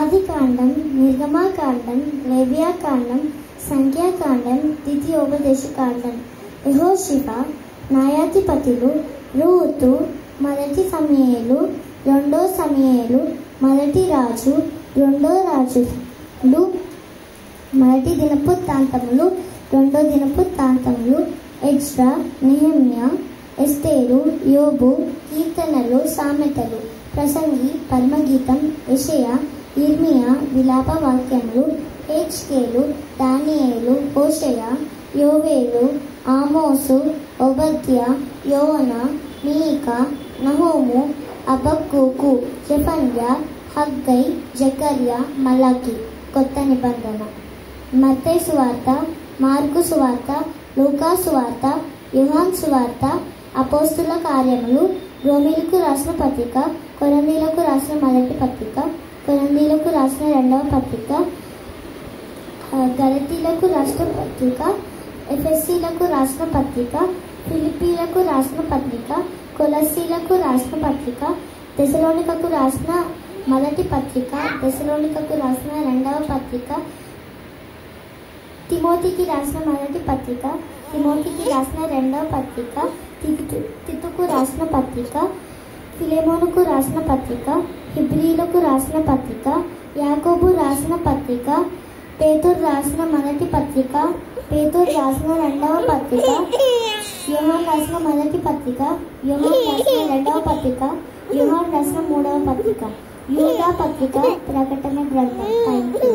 ఆదికాండం, నిర్గమాకాండం, లేవ్యాకాండం, సంఖ్యాకాండం, ద్వితీయోపదేశకాండం, యెహోషువ, న్యాయాధిపతులు, రూతు, మొదటి సమూయేలు, రెండో సమూయేలు, మొదటి రాజు, రెండో రాజులు, మొదటి దినవృత్తాంతములు, రెండో దినవృత్తాంతములు, ఎజ్రా, నెహెమ్యా, ఎస్తేరు, యోబు, కీర్తనలు, సామెతలు, ప్రసంగి, పరమగీతం, యెషయా, ఇర్మియా, విలాప వాక్యములు, హెజ్కేలు, దానియేలు, హోషేయ, యోవేలు, ఆమోసు, ఓబద్యా, యోనా, మీకా, నహూము, హబక్కూకు, జెఫన్యా, హగ్గై, జకర్యా, మలాకి. కొత్త నిబంధన. మత్తయి సువార్త, మార్కు సువార్త, లూకా సువార్త, యోహాను సువార్త, అపోస్తుల కార్యములు, రోమీయులకు రాసిన పత్రిక, కొరింథీయులకు రాసిన మొదటి పత్రిక, కొరింథీయులకు రాసిన రెండవ పత్రిక, గలతీయులకు రాసిన పత్రిక, ఎఫెసీయులకు రాసిన పత్రిక, ఫిలిప్పీయులకు రాసిన పత్రిక, కొలస్సీయులకు రాసిన పత్రిక, తెసలోనికకు రాసిన మొదటి పత్రిక, తెసలోనికకు రాసిన రెండవ పత్రిక, తిమోతికి రాసిన మొదటి పత్రిక, తిమోతికి రాసిన రెండవ పత్రిక, తితుకు రాసిన పత్రిక, ఫిలెమోనుకు రాసిన పత్రిక, హెబ్రీయులకు రాసిన పత్రిక, యాకోబు రాసిన పత్రిక, పేతురు రాసిన మొదటి పత్రిక, పేతురు రాసిన రెండవ పత్రిక, యోహాను రాసిన మొదటి పత్రిక, యోహాను రాసిన రెండవ పత్రిక, యోహాను రాసిన మూడవ పత్రిక, యూదా పత్రిక, ప్రకటన గ్రంథం. Thank you.